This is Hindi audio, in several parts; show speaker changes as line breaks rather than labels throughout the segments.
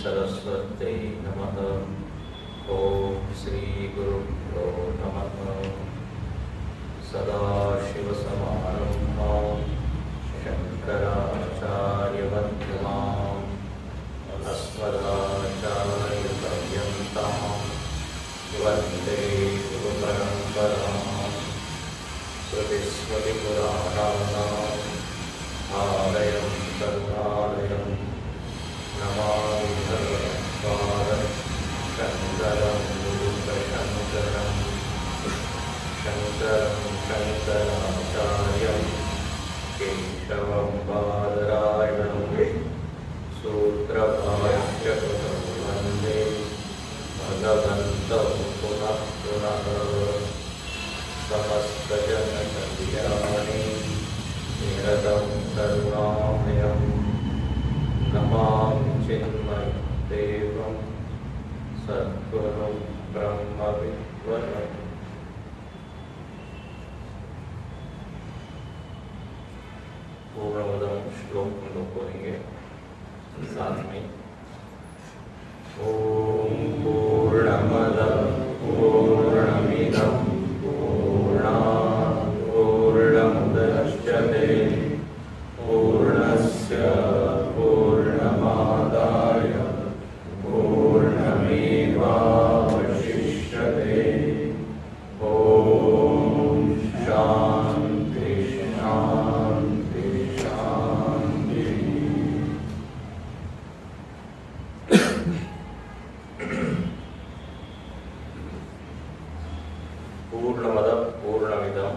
सरस्वती नमः। ओम श्री गुरुभ्यो नमः। सदाशिवसमारम्भां शङ्कराचार्यमध्यमाम् अस्मदाचार्यपर्यन्तां वन्दे गुरुपरम्पराम्। श्रुतिस्मृतिपुराणानाम् आलयं करुणालयं नमामि भगवत्पादं शङ्करं लोकशङ्करं। शङ्करं शङ्कराचार्यं केशवं बादरायणं सूत्रभाष्यकृतं वन्दे भगवन्तं पुनः पुनः। समस्तजनकल्याणे निरतं करुणामयं नमामि चिन्मयं देवं सद्गुरुं ब्रह्मविद्वरम्। पूर्णमदं श्लोक हम लोग बोलेंगे साथ में। ओम पूर्णमदं पूर्णमिदं पूर्णात् पूर्णमुदच्यते पूर्णस्य पूर्णमादाय पूर्णमेवावशिष्यते। ओम शांति शांति शांति। पूर्णमदं पूर्णमिदं,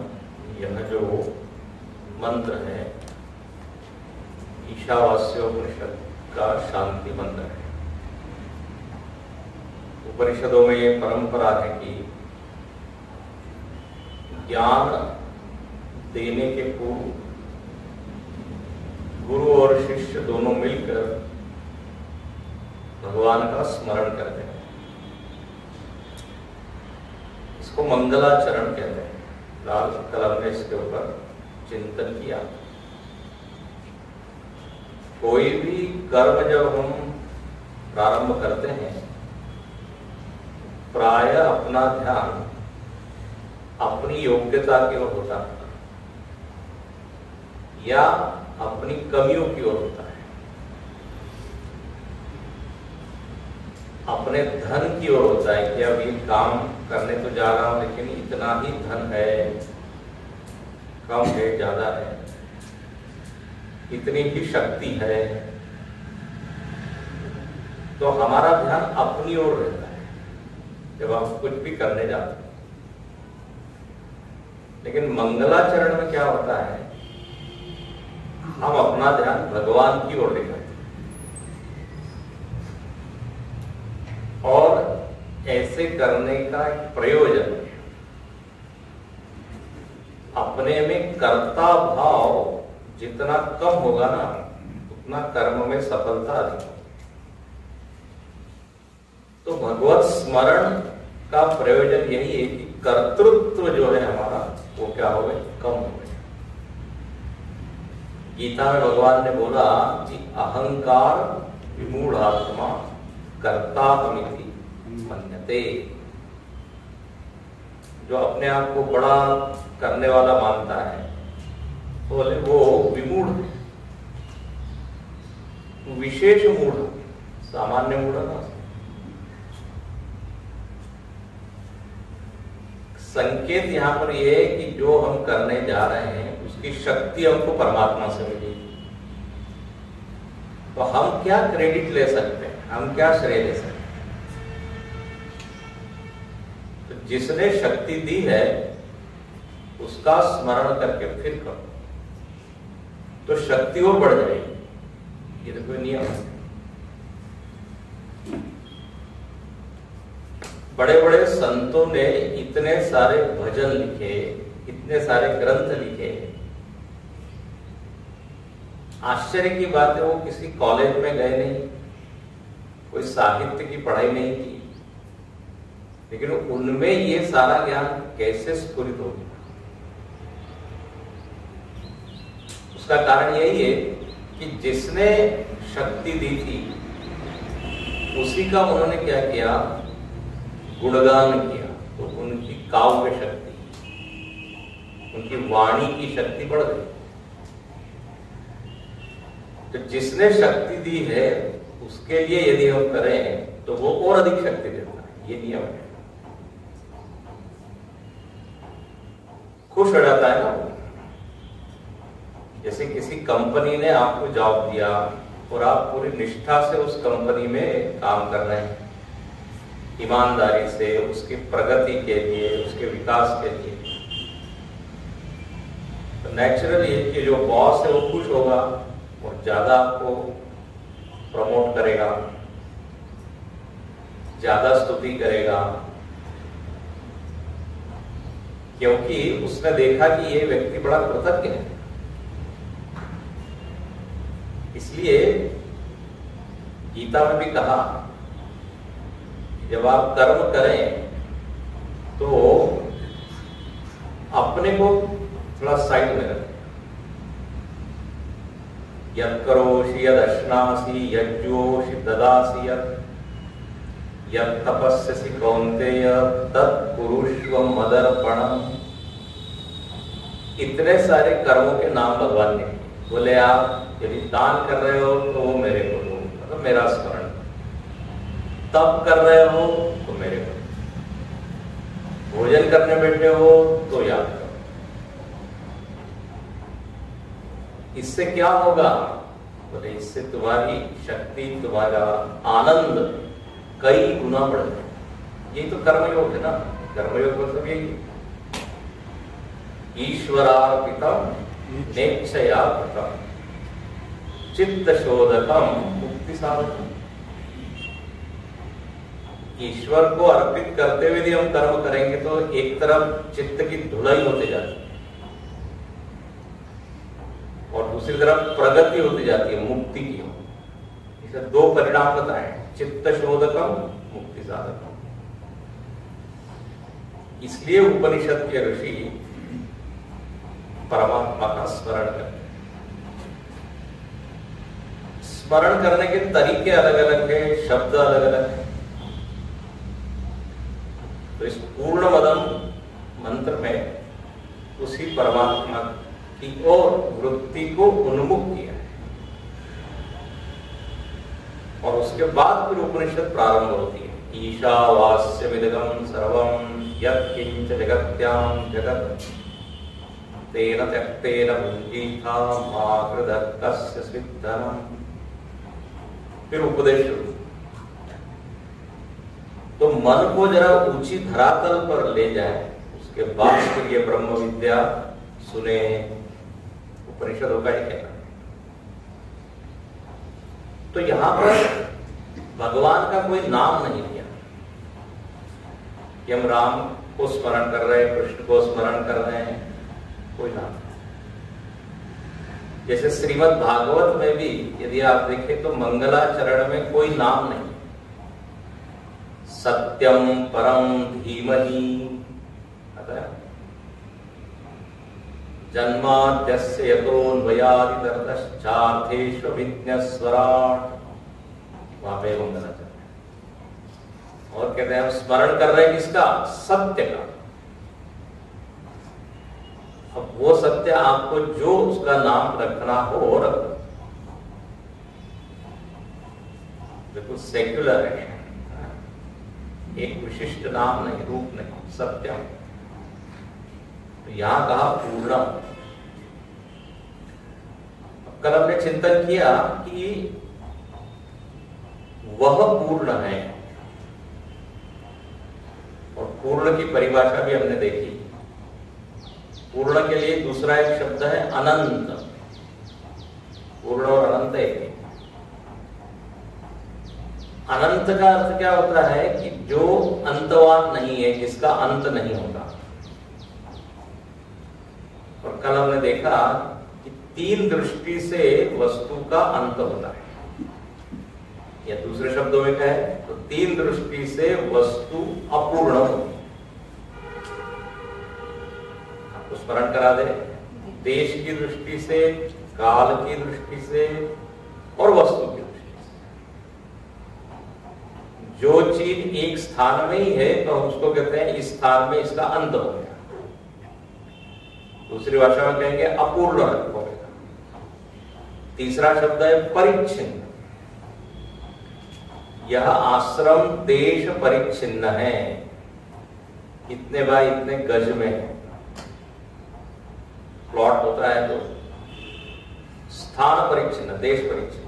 यह जो मंत्र है ईशावास्योपनिषद का शांति मंत्र है। उपनिषदों में ये परंपरा है कि ज्ञान देने के पूर्व गुरु और शिष्य दोनों मिलकर भगवान का स्मरण करते हैं। इसको मंगलाचरण कहते हैं। लाल कलम ने इसके ऊपर चिंतन किया। कोई भी कर्म जब हम प्रारंभ करते हैं, प्रायः अपना ध्यान अपनी योग्यता की ओर होता है या अपनी कमियों की ओर होता है, अपने धन की ओर होता है कि अब ये काम करने तो जा रहा हूं लेकिन इतना ही धन है, कम है ज्यादा है, इतनी ही शक्ति है, तो हमारा ध्यान अपनी ओर रहता है जब हम कुछ भी करने जाते हैं। लेकिन मंगलाचरण में क्या होता है, हम अपना ध्यान भगवान की ओर ले जाते हैं और ऐसे करने का एक प्रयोजन अपने में कर्ता भाव जितना कम होगा ना, उतना कर्म में सफलता अधिक होगी। तो भगवत स्मरण का प्रयोजन यही है कि कर्तृत्व जो है हमारा वो क्या हो गए, कम हो गए। गीता में भगवान ने बोला कि अहंकार विमूढ़ात्मा कर्ताहमिति मन्यते। जो अपने आप को बड़ा करने वाला मानता है, बोले वो विमूढ़ है, विशेष मूढ़, सामान्य मूढ़ ना। संकेत यहाँ पर यह है कि जो हम करने जा रहे हैं उसकी शक्ति हमको परमात्मा से मिलेगी। तो हम क्या क्रेडिट ले सकते हैं, हम क्या श्रेय ले सकते हैं? तो जिसने शक्ति दी है उसका स्मरण करके फिर करो तो शक्ति और बढ़ जाएगी। ये तो कोई नियम है। बड़े बड़े संतों ने इतने सारे भजन लिखे, इतने सारे ग्रंथ लिखे। आश्चर्य की बात है, वो किसी कॉलेज में गए नहीं, कोई साहित्य की पढ़ाई नहीं की, लेकिन उनमें ये सारा ज्ञान कैसे स्फुरित हो गया? उसका कारण यही है कि जिसने शक्ति दी थी उसी का उन्होंने क्या किया, गुणगान किया। तो उनकी काव्य शक्ति, उनकी वाणी की शक्ति बढ़ गई। तो जिसने शक्ति दी है उसके लिए यदि हम करें तो वो और अधिक शक्ति देता है, ये नियम है। खुश हो जाता है ना। जैसे किसी कंपनी ने आपको जॉब दिया और आप पूरी निष्ठा से उस कंपनी में काम कर रहे हैं, ईमानदारी से, उसकी प्रगति के लिए, उसके विकास के लिए, तो नेचुरली कि जो बॉस है वो खुश होगा और ज्यादा आपको प्रमोट करेगा, ज्यादा स्तुति करेगा, क्योंकि उसने देखा कि ये व्यक्ति बड़ा कृतज्ञ है। इसलिए गीता में भी कहा जब आप कर्म करें तो अपने को थोड़ा साइड में रखें। यत् करोषि यद् अश्नासि यज्ञोषि ददासि यत् तपस्यसि कौन्तेय तत् कुरुष्व मदर्पणम्। इतने सारे कर्मों के नाम भगवान ने बोले। आप यदि दान कर रहे हो तो वो मेरे को दो, मतलब मेरा स्मरण। तप कर रहे हो तो मेरे को, भोजन करने बैठे हो तो याद करो। इससे क्या होगा? बोले इससे तुम्हारी शक्ति, तुम्हारा आनंद कई गुना बढ़ जाए। यही तो कर्मयोग है ना। कर्मयोग मतलब यही, ईश्वरार्पितम नेक्षयार्पितम चित्त शोधकम मुक्ति साधकम। ईश्वर को अर्पित करते हुए यदि हम कर्म करेंगे तो एक तरफ चित्त की धुलाई होती जाती है और दूसरी तरफ प्रगति होती जाती है मुक्ति की। इसे दो परिणाम बताए, चित्त शोधकम मुक्ति साधकम। इसलिए उपनिषद के ऋषि परमात्मा का स्मरण करते। स्मरण करने के तरीके अलग अलग है, शब्द अलग अलग है। तो इस पूर्ण मदम मंत्र में उसी परमात्मा की ओर वृत्ति को उन्मुख किया है। और उसके बाद फिर उपनिषद प्रारंभ होती है। ईशावास्यमिदगम सर्वं यत्किंच जगत्यां जगत् तेन त्यक्तेन भुञ्जीथा मा कृतस्य स्विद्धनम्। फिर उपदेश। तो मन को जरा ऊंची धरातल पर ले जाए, उसके बाद फिर ये ब्रह्म विद्या सुने। उपनिषदों का ही कहना। तो यहां पर भगवान का कोई नाम नहीं लिया कि हम राम को स्मरण कर रहे हैं, कृष्ण को स्मरण कर रहे हैं, कोई नाम। जैसे श्रीमद् भागवत में भी यदि आप देखें तो मंगलाचरण में कोई नाम नहीं। सत्यम परम धीमहि जन्माद्यस्य यतोऽन्वयादितरतश्चार्थेष्वभिज्ञस्वराट्, वहां पे मंगलाचरण। और कहते हैं हम स्मरण कर रहे हैं किसका? सत्य का। अब वो सत्य आपको जो उसका नाम रखना हो रखो, बिल्कुल सेक्युलर है, एक विशिष्ट नाम नहीं, रूप नहीं, सत्यम। तो यहां कहा पूर्णम। कल हमने चिंतन किया कि वह पूर्ण है, और पूर्ण की परिभाषा भी हमने देखी। पूर्ण के लिए दूसरा एक शब्द है अनंत। पूर्ण और अनंत एक है। अनंत का अर्थ क्या होता है कि जो अंतवान नहीं है, जिसका अंत नहीं होता। और कल हमने देखा कि तीन दृष्टि से वस्तु का अंत होता है, या दूसरे शब्दों में कहे तो तीन दृष्टि से वस्तु अपूर्ण होती है। आपको स्मरण करा दे, देश की दृष्टि से, काल की दृष्टि से और वस्तु की दृष्टि से। जो चीज एक स्थान में ही है तो हम उसको कहते हैं इस स्थान में इसका अंत हो गया। दूसरी भाषा में कहेंगे अपूर्ण हो गया। तीसरा शब्द है परिच्छिन्न। यह आश्रम देश परिच्छिन्न है, इतने बाय इतने गज में है। प्लॉट होता है तो स्थान परिच्छिन्न, देश परिच्छिन्न।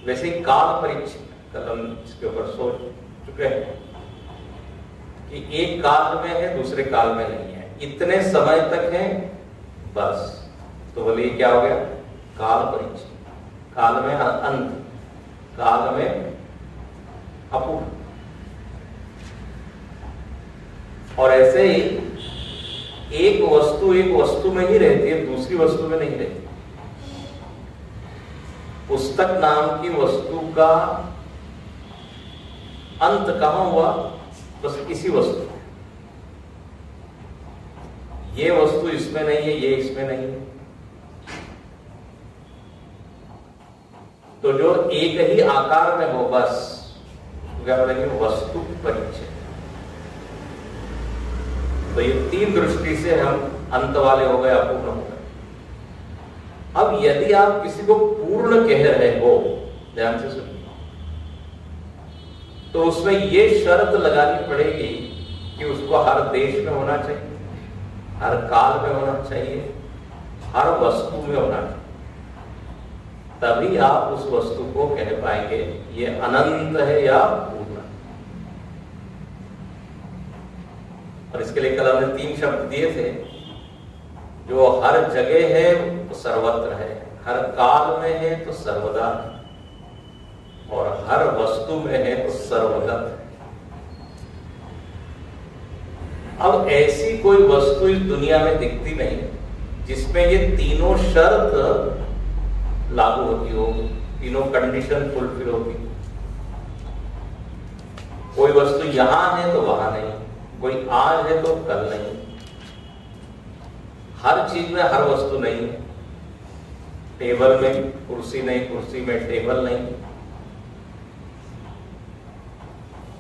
वैसे ही काल परिच्छिन्न, कल हम इसके ऊपर सोच चुके हैं कि एक काल में है दूसरे काल में नहीं है, इतने समय तक है बस। तो बोलिए क्या हो गया? काल परिच्छिन्न। काल में अंत, काल में अपूर्ण। और ऐसे ही एक वस्तु में ही रहती है, दूसरी वस्तु में नहीं रहती। पुस्तक नाम की वस्तु का अंत कहां हुआ? बस इसी वस्तु। ये वस्तु इसमें नहीं है, ये इसमें नहीं है। तो जो एक ही आकार में हो बस, क्या बोलेंगे? वस्तु परिच्छेद। तो ये तीन दृष्टि से हम अंत वाले हो गए, अपूर्ण हो गए। अब यदि आप किसी को पूर्ण कह रहे हो, ध्यान से सुनिए, तो उसमें ये शर्त लगानी पड़ेगी कि उसको हर देश में होना चाहिए, हर काल में होना चाहिए, हर वस्तु में होना चाहिए। तभी आप उस वस्तु को कह पाएंगे ये अनंत है या पूर्ण। और इसके लिए कल हमने तीन शब्द दिए थे। जो हर जगह है तो सर्वत्र है, हर काल में है तो सर्वदा है, और हर वस्तु में है तो सर्वगत है। अब ऐसी कोई वस्तु इस दुनिया में दिखती नहीं जिसमें ये तीनों शर्त लागू होती हो, तीनों कंडीशन फुलफिल होती। कोई वस्तु यहां है तो वहां नहीं, कोई आज है तो कल नहीं। हर चीज में हर वस्तु नहीं है। टेबल में कुर्सी नहीं, कुर्सी में टेबल नहीं।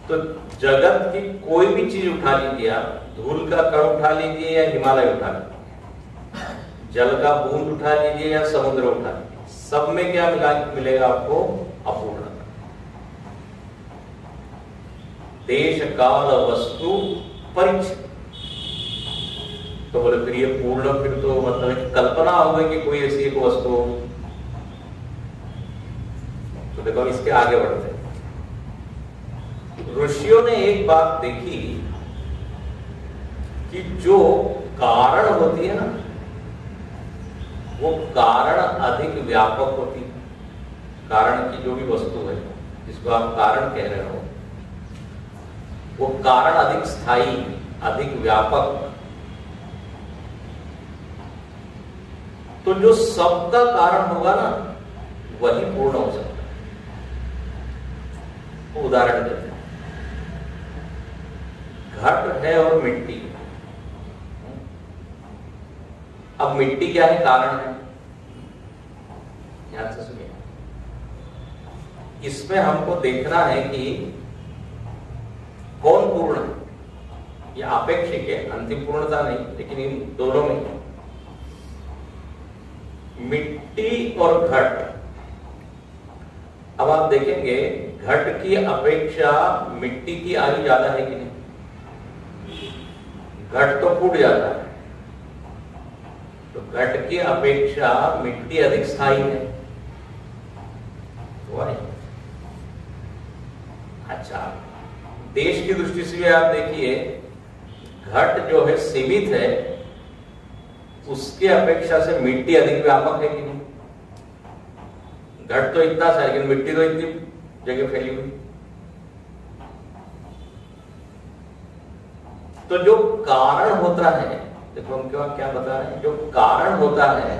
तो जगत की कोई भी चीज उठा लीजिए आप, धूल का कण उठा लीजिए या हिमालय उठा लीजिए, जल का बूंद उठा लीजिए या समुद्र उठा लीजिए, सब में क्या मिलेगा आपको? अपूर्ण। देश काल वस्तु परिच्छिन्न। तो बोले फिर ये पूर्ण, फिर तो मतलब कल्पना हो गई कि कोई ऐसी एक वस्तु हो। तो देखो इसके आगे बढ़ते हैं। ऋषियों ने एक बात देखी कि जो कारण होती है ना, वो कारण अधिक व्यापक होती है। कारण की जो भी वस्तु है जिसको आप कारण कह रहे हो, वो कारण अधिक स्थायी, अधिक व्यापक। तो जो सबका कारण होगा ना, वही पूर्ण हो सकता है। उदाहरण देते हैं, घट है और मिट्टी। अब मिट्टी क्या है? कारण है। ध्यान से सुनिए, इसमें हमको देखना है कि कौन पूर्ण है। यह आपेक्षिक है, अंतिम पूर्णता नहीं, लेकिन इन दोनों में मिट्टी और घट। अब आप देखेंगे घट की अपेक्षा मिट्टी की आयु ज्यादा है कि नहीं? घट तो फूट जाता है, तो घट की अपेक्षा मिट्टी अधिक स्थायी है। अच्छा, देश की दृष्टि से भी आप देखिए, घट जो है सीमित है, उसके अपेक्षा से मिट्टी अधिक व्यापक है कि नहीं? घट तो इतना सा, लेकिन मिट्टी तो इतनी जगह फैली हुई। तो जो कारण होता है, देखो हम क्या बता रहे हैं, जो कारण होता है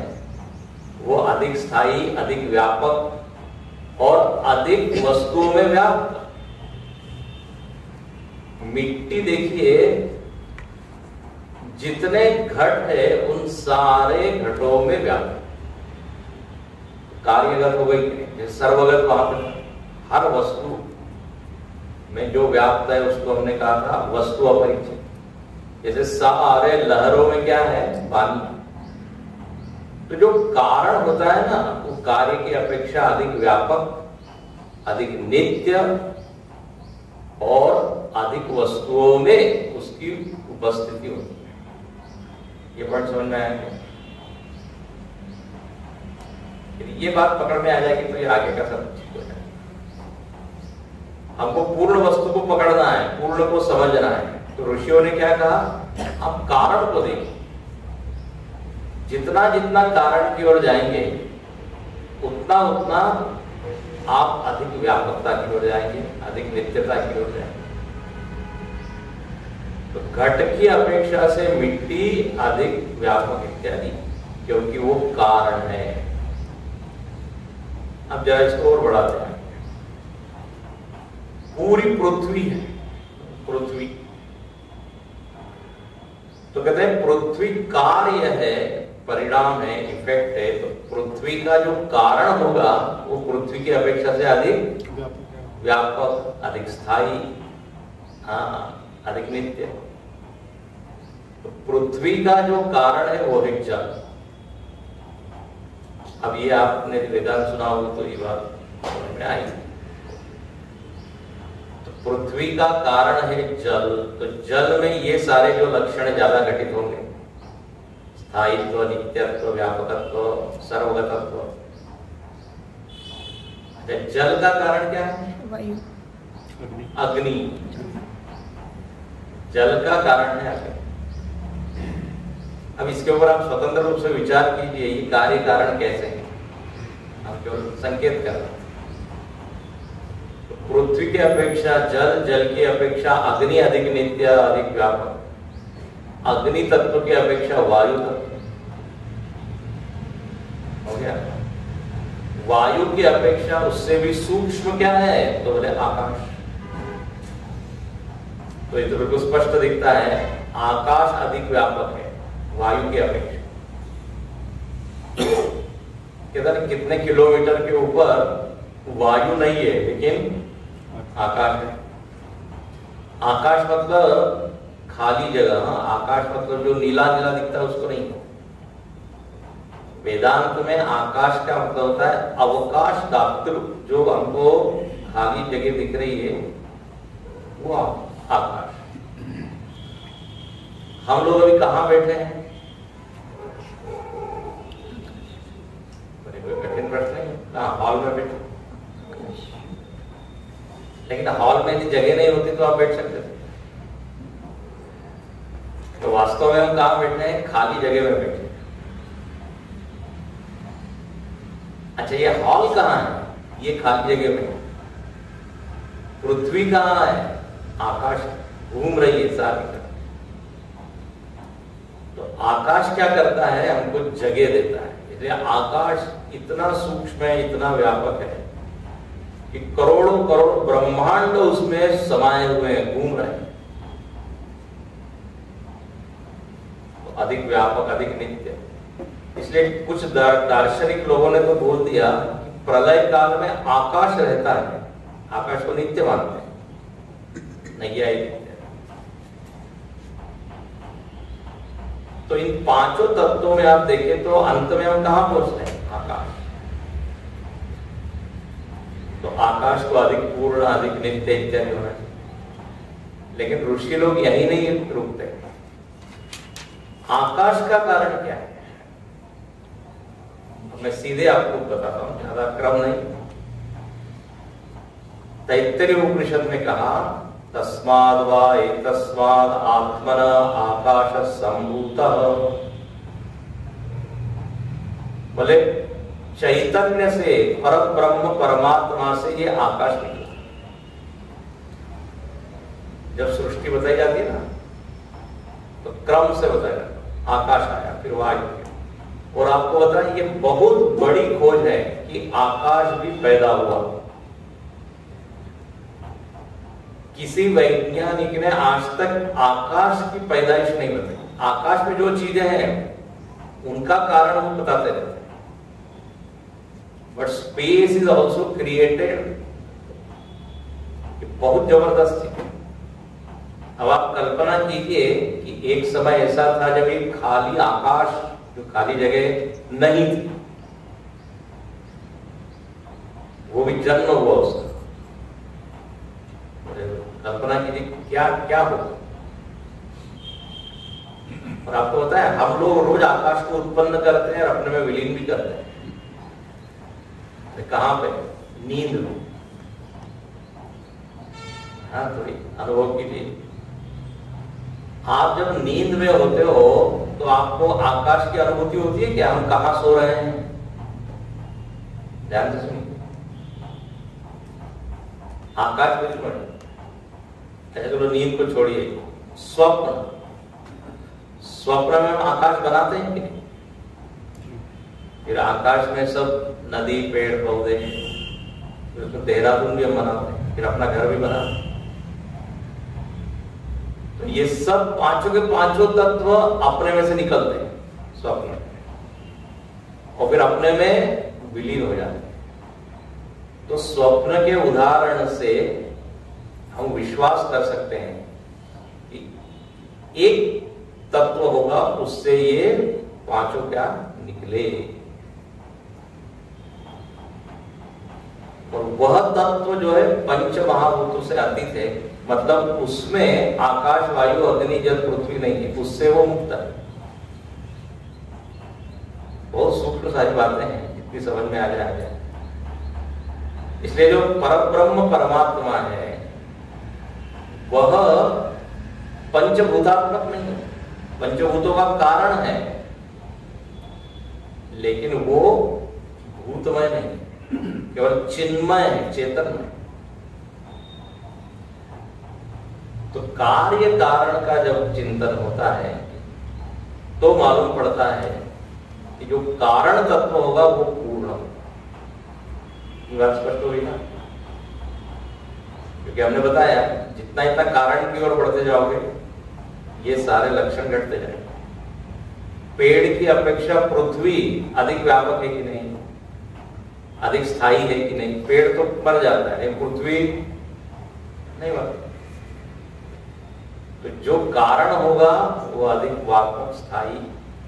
वो अधिक स्थायी, अधिक व्यापक और अधिक वस्तुओं में व्याप्त। मिट्टी देखिए, जितने घट है उन सारे घटों में व्याप्त। कार्यगत हो गई, सर्वगत वहां पर हर वस्तु में जो व्याप्त है उसको हमने कहा था वस्तु अपरिचित। जैसे सारे लहरों में क्या है, पानी। तो जो कारण होता है ना, वो कार्य की अपेक्षा अधिक व्यापक, अधिक नित्य और अधिक वस्तुओं में उसकी उपस्थिति होती है। ये पॉइंट समझ में आया? यदि ये बात पकड़ में आ जाएगी तो ये आगे का सब ठीक हो जाएगा। हमको पूर्ण वस्तु को पकड़ना है, पूर्ण को समझना है। तो ऋषियों ने क्या कहा, आप कारण को देखिए। जितना जितना कारण की ओर जाएंगे उतना उतना आप अधिक व्यापकता की ओर जाएंगे, अधिक नित्यता की ओर जाएंगे। तो घट की अपेक्षा से मिट्टी अधिक व्यापक इत्यादि, क्योंकि वो कारण है। अब जरा इसको और बढ़ाते हैं। पूरी पृथ्वी है, पृथ्वी तो कहते हैं पृथ्वी कार्य है, परिणाम है, इफेक्ट है। तो पृथ्वी का जो कारण होगा वो पृथ्वी की अपेक्षा से अधिक व्यापक, अधिक स्थायी, अधिक नित्य। तो पृथ्वी का जो कारण है वो है जल। अब ये आपने वेदांत सुना हो तो ये बात समझ में आई। तो पृथ्वी का कारण है जल। तो जल में ये सारे जो लक्षण ज्यादा घटित होंगे, स्थायित्व, नित्यत्व, व्यापकत्व, सर्वगतत्व। जल का कारण क्या है?
वायु,
अग्नि। जल का कारण है अग्नि। अब इसके ऊपर आप स्वतंत्र रूप से विचार कीजिए, ये कार्य कारण कैसे हैं, हम केवल संकेत कर रहे हैं। तो पृथ्वी की अपेक्षा जल, जल की अपेक्षा अग्नि अधिक नित्य, अधिक व्यापक, अग्नि तत्व की अपेक्षा वायु तत्व हो गया। वायु की अपेक्षा उससे भी सूक्ष्म क्या है, तो बोले आकाश। तो ये तो बिल्कुल स्पष्ट दिखता है, आकाश अधिक व्यापक है वायु की अपेक्षा। कहता है कितने किलोमीटर के ऊपर वायु नहीं है लेकिन आकाश है। आकाश मतलब खाली जगह, आकाश मतलब जो नीला नीला दिखता है उसको नहीं। वेदांत में आकाश का मतलब होता है अवकाश दातृ, जो हमको खाली जगह दिख रही है वो आकाश। हम लोग अभी कहां बैठे हैं? कोई कठिन प्रश्न नहीं है, हॉल में बैठे। लेकिन हॉल में यदि जगह नहीं होती तो आप बैठ सकते थे। तो वास्तव में हम कहां बैठे हैं? खाली जगह में बैठे। अच्छा, ये हॉल कहां है? ये खाली जगह में। पृथ्वी कहां है? आकाश घूम रही है सारी। तो आकाश क्या करता है? हमको जगह देता है। इसलिए आकाश इतना सूक्ष्म है, इतना व्यापक है कि करोड़ों करोड़ ब्रह्मांड उसमें समाये हुए हैं, घूम रहे हैं। तो अधिक व्यापक, अधिक नित्य। इसलिए कुछ दार्शनिक लोगों ने तो बोल दिया कि प्रलय काल में आकाश रहता है, आकाश को नित्य मानते हैं, नैयायिक। तो इन पांचों तत्वों में आप देखें तो अंत में हम कहां पहुंचते हैं? आकाश। तो आकाश को अधिक पूर्ण, अधिक नित्य इत्यादि होना चाहिए। लेकिन ऋषि लोग यही नहीं रुकते। आकाश का कारण क्या है? मैं सीधे आपको बताता हूं, ज्यादा क्रम नहीं। तैत्तरीय उपनिषद में कहा तस्माद् वा एतस्माद् आत्मना आकाश संभूतः। बोले चैतन्य से, परम ब्रह्म परमात्मा से ये आकाश निकला। जब सृष्टि बताई जाती है ना तो क्रम से बताया जाता, आकाश आया, फिर वायु। और आपको बताया ये बहुत बड़ी खोज है कि आकाश भी पैदा हुआ। किसी वैज्ञानिक ने आज तक आकाश की पैदाइश नहीं बताई। आकाश में जो चीजें हैं उनका कारण हम बताते रहते हैं, but space is also created बहुत जबरदस्त थी। अब आप कल्पना कीजिए कि एक समय ऐसा था जब एक खाली आकाश, जो खाली जगह नहीं थी, वो भी जन्म हुआ उसका। कल्पना कीजिए क्या क्या होगा। और आपको पता है हम लोग रोज आकाश को उत्पन्न करते हैं और अपने में विलीन भी करते हैं। कहां पे? नींद में। हाँ, थोड़ी अनुभव कीजिए। आप जब नींद में होते हो तो आपको आकाश की अनुभूति होती है कि हम कहां सो रहे हैं? ध्यान से सुनिए। आकाश बिल्कुल ऐसे, चलो नींद को छोड़िए। स्वप्न में हम आकाश बनाते हैं कि नहीं? फिर आकाश में सब नदी, पेड़, पौधे, फिर उसमें देहरादून भी हम बनाते हैं, फिर अपना घर भी बनाते हैं। तो ये सब पांचों के पांचों तत्व अपने में से निकलते हैं स्वप्न में, और फिर अपने में विलीन हो जाते हैं। तो स्वप्न के उदाहरण से हम विश्वास कर सकते हैं कि एक तत्व होगा, उससे ये पांचों क्या निकले। और वह तत्व जो है पंच महाभूतों से अतीत है, मतलब उसमें आकाश, वायु, अग्नि, जल, पृथ्वी नहीं है, उससे वो मुक्त है। बहुत सूक्ष्म सारी बातें हैं, जितनी समझ में आ जाए। इसलिए जो परब्रह्म परमात्मा है वह पंचभूतात्मक नहीं है, पंचभूतों का कारण है, लेकिन वो भूतमय नहीं, केवल चिन्मय है, चेतन है। तो कार्य कारण का जब चिंतन होता है तो मालूम पड़ता है कि जो कारण तत्व होगा वो पूर्ण होगा। ये बात स्पष्ट हुई ना? क्योंकि हमने बताया जितना इतना कारण की ओर बढ़ते जाओगे ये सारे लक्षण घटते जाएंगे। पेड़ की अपेक्षा पृथ्वी अधिक व्यापक है कि नहीं, अधिक स्थायी है कि नहीं? पेड़ तो मर जाता है, पृथ्वी नहीं मरती। तो जो कारण होगा वो अधिक व्यापक, स्थायी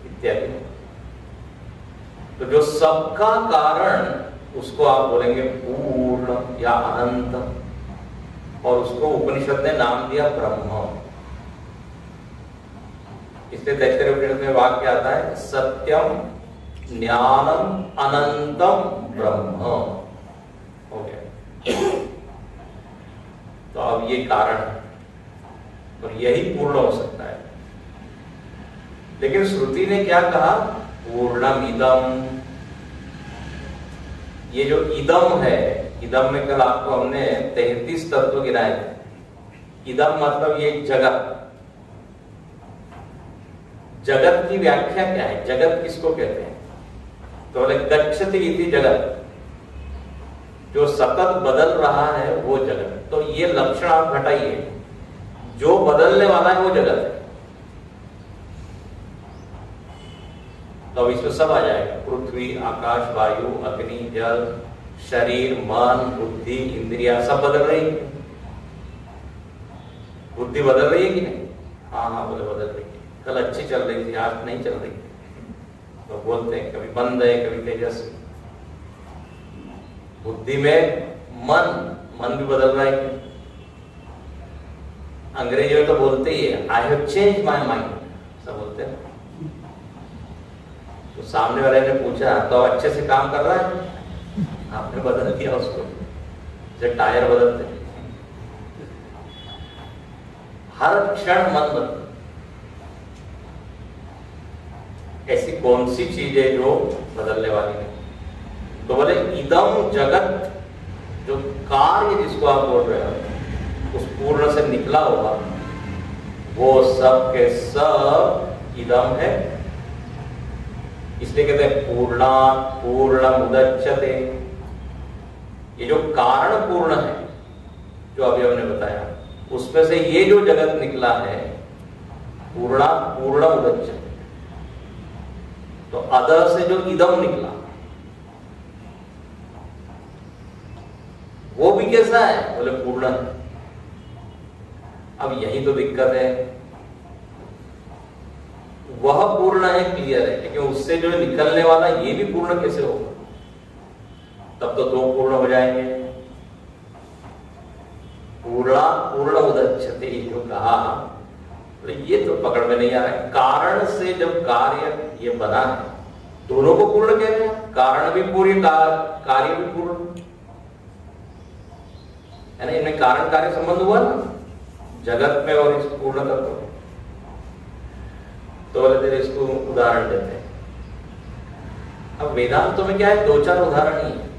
इत्यादि। तो जो सबका कारण उसको आप बोलेंगे पूर्ण या अनंत, और उसको उपनिषद ने नाम दिया ब्रह्म। इसलिए तैत्तरीय उपनिषद में वाक्य आता है सत्यम ज्ञानम अनंतम ब्रह्म। हो गया। तो अब ये कारण है और यही पूर्ण हो सकता है। लेकिन श्रुति ने क्या कहा? पूर्णम इदम। ये जो इदम है, इदम में कल आपको हमने 33 तत्व गिनाए थे। इदम मतलब ये जगत। जगत की व्याख्या क्या है? जगत किसको कहते हैं? तो बोले गच्छति इति जगत, जो सतत बदल रहा है वो जगत। तो ये लक्षण आप घटाइए, जो बदलने वाला है वो जगत है। तो इसमें सब आ जाएगा, पृथ्वी, आकाश, वायु, अग्नि, जल, शरीर, मन, बुद्धि, इंद्रिया, सब बदल रही है। बुद्धि बदल रही है कि नहीं? हाँ हाँ बोले बदल रही है। कल अच्छी चल रही थी, आज नहीं चल रही। तो बोलते हैं कभी बंद है, कभी तेजस्वी। बुद्धि में मन भी बदल रहा है। अंग्रेजी में तो बोलते ही है I have change my mind, सब बोलते हैं। तो सामने वाले ने पूछा तो अच्छे से काम कर रहा है? आपने बदल दिया उसको, जैसे टायर बदलते। हर क्षण मन बदलता। ऐसी कौन सी चीज है जो बदलने वाली नहीं? तो बोले इदम जगत, जो कार्य जिसको आप बोल रहे हो उस पूर्ण से निकला होगा, वो सब के सब इदम है। इसलिए कहते हैं पूर्णा पूर्णमुदच्यते। ये जो कारण पूर्ण है, जो अभी हमने बताया, उसमें से ये जो जगत निकला है पूर्णा पूर्णमुदच्यते। तो अदर से जो इदम निकला वो भी कैसा है? बोले पूर्ण है। अब यही तो दिक्कत है, वह पूर्ण है, क्लियर है, लेकिन उससे जो निकलने वाला ये भी पूर्ण कैसे होगा? तब तो 2 पूर्ण हो जाएंगे। पूर्णा पूर्ण उदच्यते जो कहा, तो ये तो पकड़ में नहीं आ रहा है। कारण से जब कार्य ये बना है, दोनों को पूर्ण कह रहे हैं, कारण भी पूर्ण, कार्य भी पूर्ण है ना। इनमें कारण कार्य संबंध हुआ ना जगत में और इस पूर्ण तत्व में। तो बोले तेरे इसको उदाहरण देते हैं। अब वेदांतों में क्या है, 2-4 उदाहरण ही है।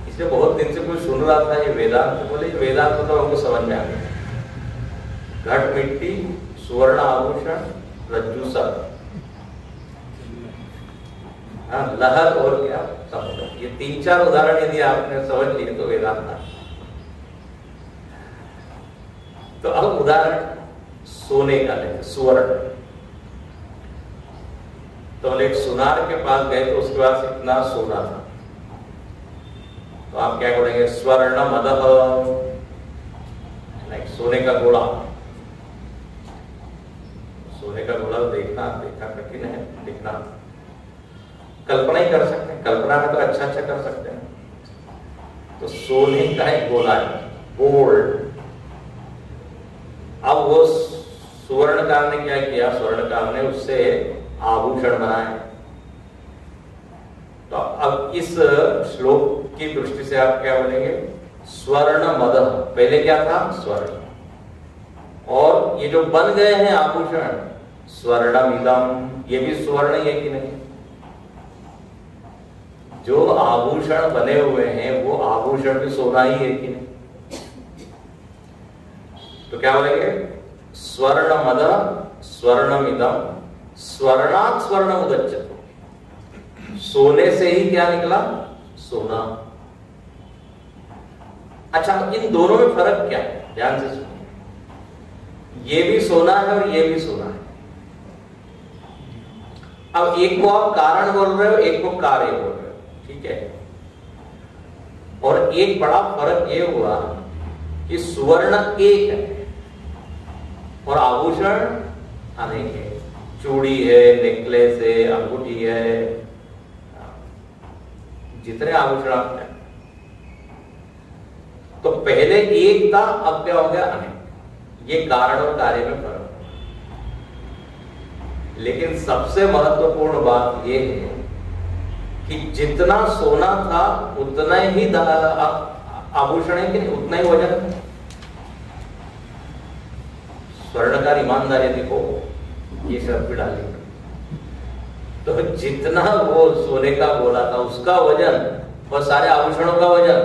इसलिए बहुत दिन से कोई सुन रहा था ये वेदांत, बोले वेदांत तो हमको समझ में आ गया। घट मिट्टी, सुवर्ण आभूषण, रज्जु सर्प, हाँ लहर और क्या समुद्र, ये 3-4 उदाहरण यदि आपने समझ लिए तो वेदांत। तो अब उदाहरण सोने का लेते, सुवर्ण। तो एक सुनार के पास गए तो उसके पास इतना सोना था, तो आप क्या बोलेंगे, स्वर्ण मदह, सोने का गोला। सोने का गोला देखना कठिन है, दिखना कल्पना ही कर सकते हैं, कल्पना में तो अच्छा कर सकते हैं। तो सोने का एक गोला है, गोल्ड। अब वो सुवर्णकार ने क्या किया, स्वर्णकार ने उससे आभूषण बनाए। तो अब इस श्लोक की दृष्टि से आप क्या बोलेंगे, स्वर्ण मदह, पहले क्या था, स्वर्ण, और ये जो बन गए हैं आभूषण, स्वर्णमिदम, ये भी स्वर्ण है कि नहीं? जो आभूषण बने हुए हैं वो आभूषण भी सोना ही है कि नहीं? तो क्या बोलेंगे, स्वर्ण मद स्वर्णमिदम स्वर्णात् स्वर्ण उदच्यते, सोने से ही क्या निकला, सोना। अच्छा, इन दोनों में फर्क क्या है, ध्यान से सुनिए। ये भी सोना है और ये भी सोना है। अब एक को आप कारण बोल रहे हो, एक को कार्य बोल रहे हो, ठीक है। और एक बड़ा फर्क ये हुआ कि सुवर्ण एक है और आभूषण अनेक है। चूड़ी है, नेकलेस है, अंगूठी है, जितने आभूषण आप हैं। तो पहले एक था, अब क्या हो गया, अनेक। ये कारण और कार्य में फर्क। लेकिन सबसे महत्वपूर्ण बात यह है कि जितना सोना था उतना ही आभूषण है कि नहीं, उतना ही वजन। स्वर्णकार ईमानदारी देखो, ये शर्त भी डाली, तो जितना वो सोने का बोला था उसका वजन और सारे आभूषणों का वजन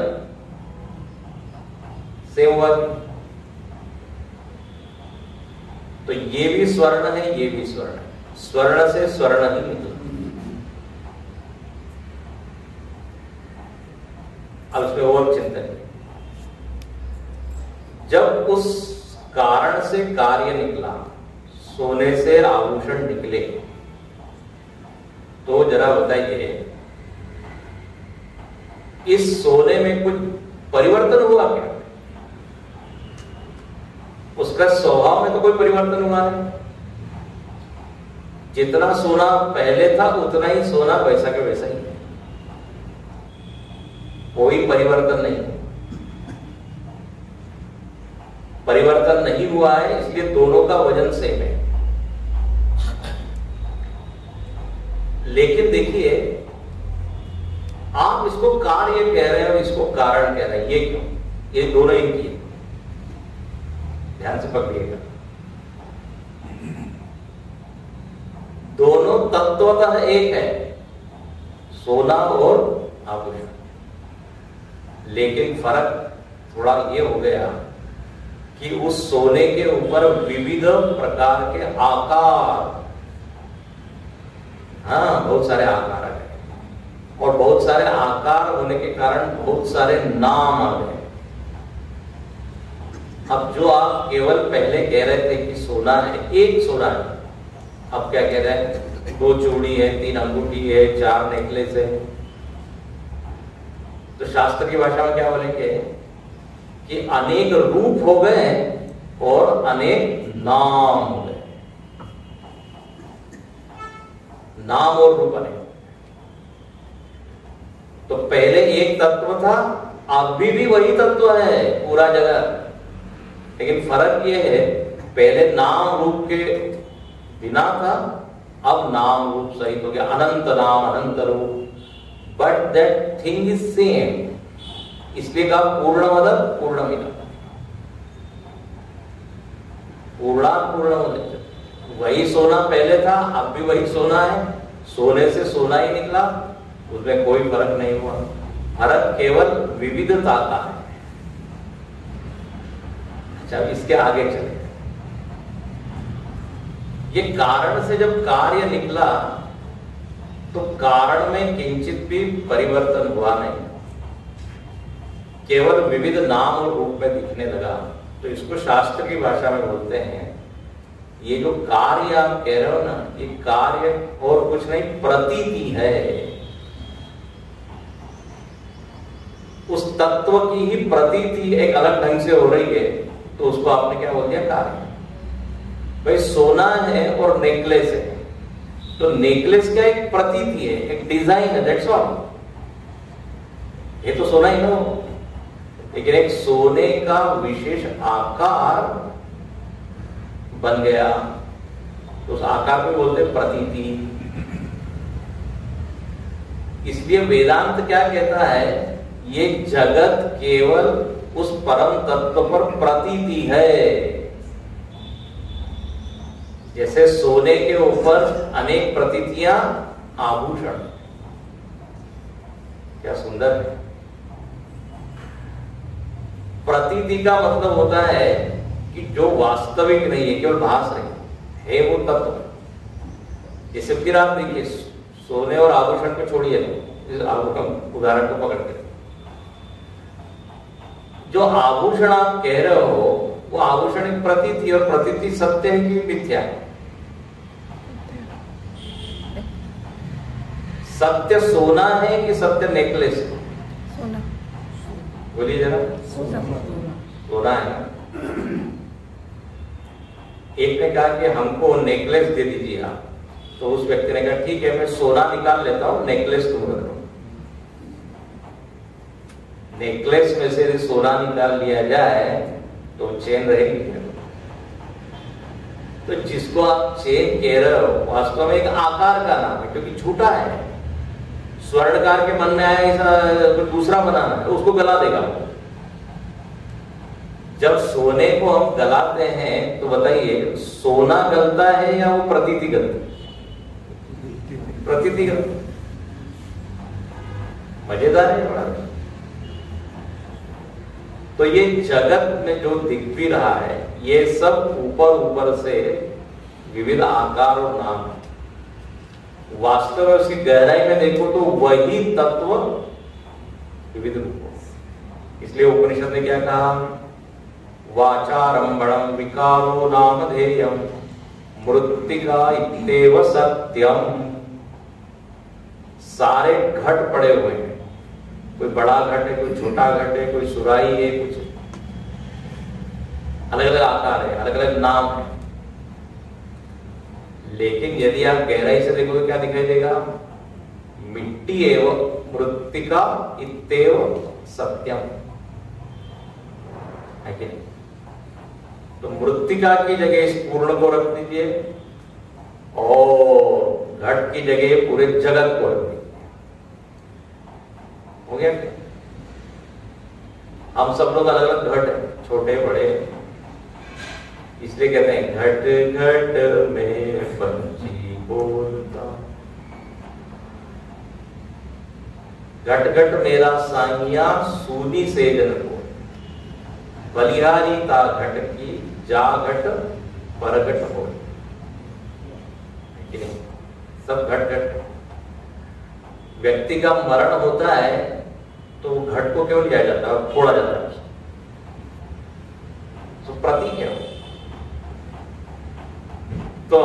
सेम हुआ। तो ये भी स्वर्ण है, ये भी स्वर्ण है, स्वर्ण से स्वर्ण ही निकला। अब उसमें और चिंतन, जब उस कारण से कार्य निकला, सोने से आभूषण निकले, तो जरा बताइए इस सोने में कुछ परिवर्तन हुआ क्या? उसका स्वभाव में तो कोई परिवर्तन हुआ नहीं। जितना सोना पहले था उतना ही सोना वैसा के वैसा ही है, कोई परिवर्तन नहीं। परिवर्तन नहीं हुआ है, इसलिए दोनों का वजन सेम है। लेकिन देखिए, आप इसको कार्य कह रहे हैं और इसको कारण कह रहे हैं, ये क्यों? ये दोनों एक ही है, ध्यान से पकड़िएगा। दोनों तत्वतः एक है, सोना और आभूषण। लेकिन फर्क थोड़ा ये हो गया कि उस सोने के ऊपर विविध प्रकार के आकार, हाँ बहुत सारे आकार आ गए, और बहुत सारे आकार होने के कारण बहुत सारे नाम आ गए। अब जो आप केवल पहले कह रहे थे कि सोना है, एक सोना है, अब क्या कह रहे हैं, 2 चूड़ी है, 3 अंगूठी है, 4 नेकलेस है। तो शास्त्र की भाषा में क्या बोलेंगे कि अनेक रूप हो गए और अनेक नाम हो गए, नाम और रूप अनेक। तो पहले एक तत्व था, अभी भी वही तत्व है पूरा जगत, लेकिन फर्क ये है पहले नाम रूप के बिना था, अब नाम रूप सहित हो गया, अनंत नाम अनंत रूप, but that thing is same. इसलिए कहा पूर्णमद पूर्णमिदम्, पूर्णात् पूर्णमुदच्यते। वही सोना पहले था, अब भी वही सोना है, सोने से सोना ही निकला, उसमें कोई फर्क नहीं हुआ। फर्क केवल विविधता का है। अच्छा, इसके आगे चले, ये कारण से जब कार्य निकला तो कारण में किंचित भी परिवर्तन हुआ नहीं, केवल विविध नाम और रूप में दिखने लगा। तो इसको शास्त्र की भाषा में बोलते हैं, ये जो कार्य आप कह रहे हो ना, ये कार्य और कुछ नहीं, प्रतीति है। उस तत्व की ही प्रतीति एक अलग ढंग से हो रही है, तो उसको आपने क्या बोल दिया, कार्य। भाई सोना है और नेकलेस है, तो नेकलेस क्या एक प्रतीति है, एक डिजाइन है, दैट्स ऑल। ये तो सोना ही ना हो, लेकिन एक सोने का विशेष आकार बन गया, तो उस आकार को बोलते हैं प्रतीति। इसलिए वेदांत क्या कहता है, ये जगत केवल उस परम तत्व पर प्रतीति है। जैसे सोने के ऊपर अनेक प्रतीतियां, आभूषण, क्या सुंदर है। प्रतीति का मतलब होता है कि जो वास्तविक नहीं है, केवल भास रही है वो तत्व। जैसे फिर आप देखिए, सोने और आभूषण को छोड़िए, उदाहरण को पकड़ के, जो आभूषण आप कह रहे हो वो आभूषण एक प्रतीति, और प्रतीति सत्य है कि मिथ्या है? सत्य सोना है कि सत्य नेकलेस है?
सोना।
बोलिए जरा। सोना है ना। एक ने कहा कि हमको नेकलेस दे दीजिए आप, तो उस व्यक्ति ने कहा ठीक है, मैं सोना निकाल लेता हूं, नेकलेस तुम रख लो। नेकलेस में से यदि सोना निकाल लिया जाए तो चेन रहेगी। तो जिसको आप चेन कह रहे हो वास्तव में एक आकार का नाम है, क्योंकि झूठा है। स्वर्णकार के मन में आया ऐसा दूसरा बनाना है, उसको गला देगा। जब सोने को हम गलाते हैं तो बताइए, सोना गलता है या वो प्रतीति गलती? प्रतीति गलती। मजेदार है बड़ा। तो ये जगत में जो दिख भी रहा है, ये सब ऊपर ऊपर से विविध आकार और नाम है। वास्तव में उसकी गहराई में देखो तो वही तत्व विविध रूप। इसलिए उपनिषद ने क्या कहा, वाचारंभणम विकारो नामधेयम मृत्तिका इत्येव सत्यम। सारे घट पड़े हुए हैं, कोई बड़ा घट है, कोई छोटा घट है, कोई सुराही है, कुछ अलग अलग आकार है, अलग अलग नाम है। लेकिन यदि आप गहराई से देखोगे क्या दिखाई देगा, मिट्टी एवं मृत्तिका इत्येव सत्यम है कि नहीं? तो मृत्तिका की जगह इस पूर्ण को रख दीजिए और घट की जगह पूरे जगत को रख दीजिए, हो गया? हम सब लोग अलग अलग घट है, छोटे बड़े, इसलिए कहते हैं घट घट में पंछी बोलता, घट घट मेरा साइया सूनी से जन को, बलिहारी ता घट की जा घट परघट हो। सब घट घट। व्यक्ति का मरण होता है तो घट को क्यों लिया जाता है और फोड़ा जाता है? तो प्रतीक है। तो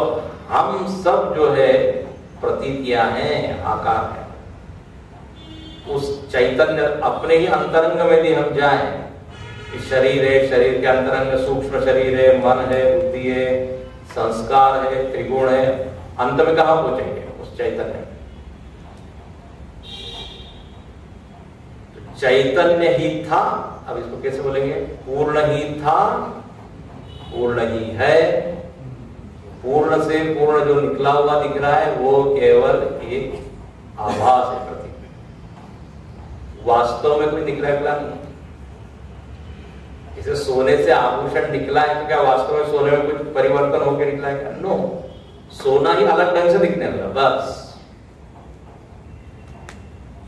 हम सब जो है प्रतीतियां हैं, आकार है। उस चैतन्य अपने ही अंतरंग में भी हम जाएं शरीर है, शरीर के अंतरंग सूक्ष्म शरीर है, मन है, बुद्धि है, संस्कार है, त्रिगुण है, अंत में कहां पहुंचेंगे? उस चैतन्य। तो चैतन्य ही था, अब इसको कैसे बोलेंगे? पूर्ण ही था, पूर्ण ही है। पूर्ण से पूर्ण जो निकला हुआ दिख रहा है वो केवल एक आभास है, प्रतीक। वास्तव में कोई निकला नहीं। इसे सोने से आभूषण निकला है तो क्या वास्तव में सोने में कुछ परिवर्तन होकर निकला है क्या? नो, सोना ही अलग ढंग से दिखने लगा बस।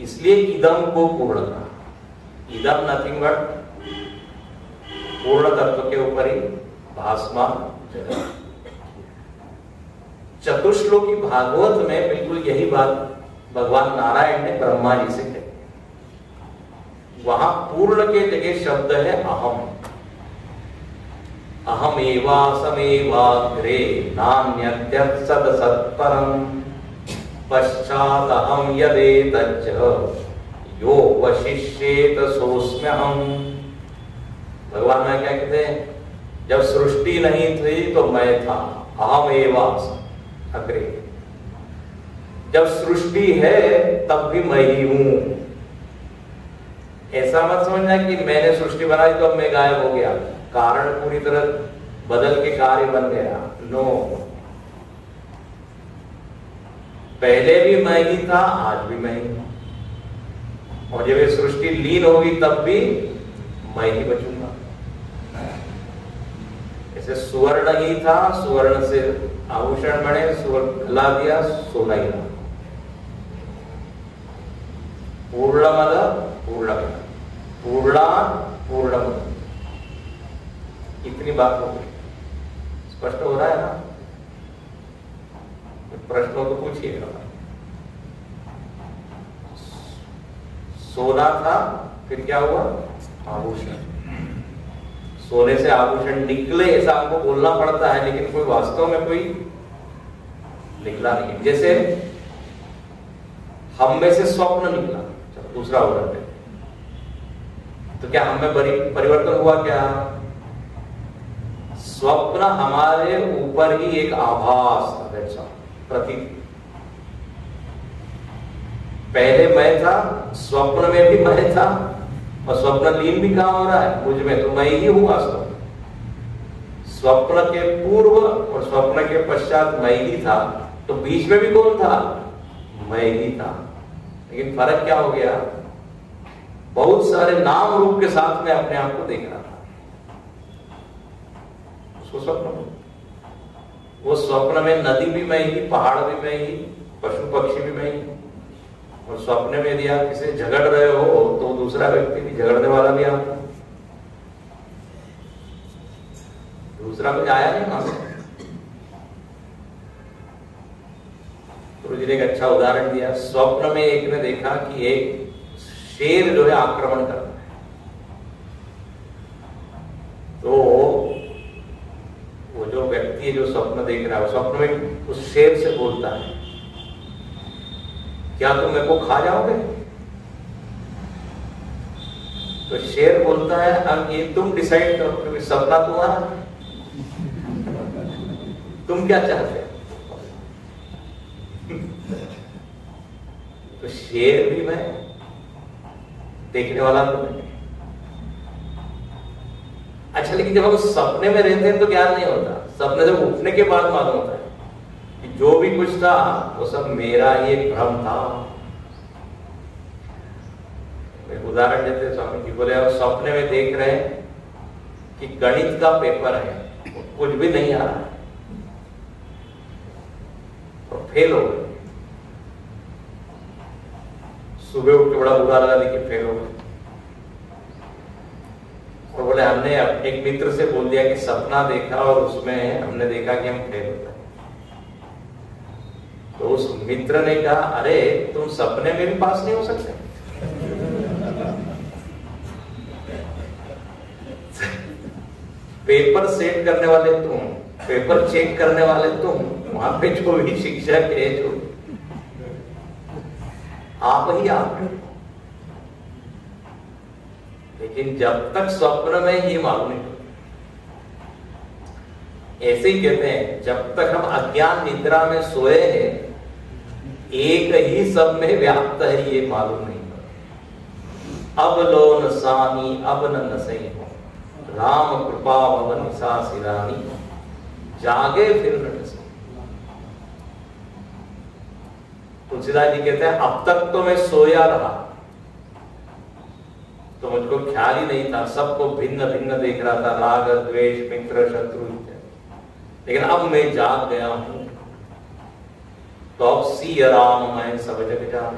इसलिए इदम को पूर्ण कहा। इदम नथिंग बट पूर्ण तत्व के ऊपर ही भासमान जगत। चतुश्लोकी भागवत में बिल्कुल यही बात भगवान नारायण ने ब्रह्मा जी से कही। वहां पूर्ण के जगह शब्द है अहम। अहमेवासमेवाग्रे नान्यत्यत् सत्परम् पश्चात् अहम यदेतच्च यो वशिष्येत सोऽस्म्यहम्। भगवान में क्या कहते हैं? जब सृष्टि नहीं थी तो मैं था, अहमेवासम अग्रे। जब सृष्टि है तब भी मैं ही हूं। ऐसा मत समझना कि मैंने सृष्टि बनाई तो अब मैं गायब हो गया, कारण पूरी तरह बदल के कार्य बन गया। नो, पहले भी मैं ही था, आज भी मैं ही, और जब ये सृष्टि लीन होगी तब भी मैं ही बचूंगा। ऐसे सुवर्ण ही था, सुवर्ण से आभूषण बने, सुवर्ण ला दिया, सोना ही रहा। पूर्णमद पूर्णमिदं पूर्णात् पूर्णमुदच्यते। इतनी बात हो गई, स्पष्ट हो रहा है ना? प्रश्नों को पूछिएगा। सोना था, फिर क्या हुआ? आभूषण। सोने से आभूषण निकले ऐसा हमको बोलना पड़ता है, लेकिन कोई वास्तव में कोई निकला नहीं। जैसे हम में से स्वप्न निकला, चलो दूसरा उदाहरण है, तो क्या हम में परिवर्तन हुआ क्या? स्वप्न हमारे ऊपर ही एक आभास था, प्रतीक। पहले मैं था, स्वप्न में भी मैं था, और स्वप्न लीन भी कहां हो रहा है? मुझ में। तो मैं ही हूं वास्तव। स्वप्न के पूर्व और स्वप्न के पश्चात मैं ही था, तो बीच में भी कौन था? मैं ही था। लेकिन फर्क क्या हो गया? बहुत सारे नाम रूप के साथ में अपने आप को देख रहा था। उसको स्वप्न, वो स्वप्न में नदी भी मैं ही, पहाड़ भी मैं ही, पशु पक्षी भी मैं ही। और स्वप्न में यदि आप किसी झगड़ रहे हो तो दूसरा व्यक्ति भी झगड़ने वाला भी आता, दूसरा कुछ आया नहीं वहां से। गुरु जी ने एक अच्छा उदाहरण दिया। स्वप्न में एक ने देखा कि एक शेर जो है आक्रमण कर रहा है, तो वो जो व्यक्ति जो स्वप्न देख रहा है, स्वप्न में उस शेर से बोलता है, क्या तुम मेरे को खा जाओगे? तो शेर बोलता है, अब ये तुम डिसाइड करो, क्योंकि सपना तुम्हारा, तुम क्या चाहते हो? तो शेर भी मैं, देखने वाला तो मैं। अच्छा, लेकिन जब हम सपने में रहते हैं तो ज्ञान नहीं होता। सपने से उठने के बाद मालूम होता है कि जो भी कुछ था वो सब मेरा ही एक भ्रम था। एक उदाहरण देते स्वामी जी बोले, आप सपने में देख रहे हैं कि गणित का पेपर है, कुछ भी नहीं आ रहा है, और फेल हो गए। सुबह उठ के बड़ा बुरा लगा, लेकिन फेल हो गए। और बोले हमने एक मित्र से बोल दिया कि सपना देखा और उसमें हमने देखा कि हम फेल होते हैं। तो उस मित्र ने कहा, अरे तुम सपने में भी पास नहीं हो सकते? पेपर सेट करने वाले तुम, पेपर चेक करने वाले तुम, वहां पे जो भी शिक्षक है, जो आप ही आप। लेकिन जब तक स्वप्न में ये मालूम नहीं होता। ऐसे ही कहते हैं जब तक हम अज्ञान निद्रा में सोए हैं एक ही सब में व्याप्त है ये मालूम नहीं होता। अब लो न सानी अब न नसई हो राम कृपा भवन निशा सिरानी जागे फिर न नसे। तुलसीदास जी कहते हैं अब तक तो मैं सोया रहा तो मुझको ख्याल ही नहीं था, सबको भिन्न भिन्न देख रहा था, राग द्वेष मित्र शत्रु, लेकिन अब मैं जाग गया हूं तो अब सी राम मैं सब जग जान।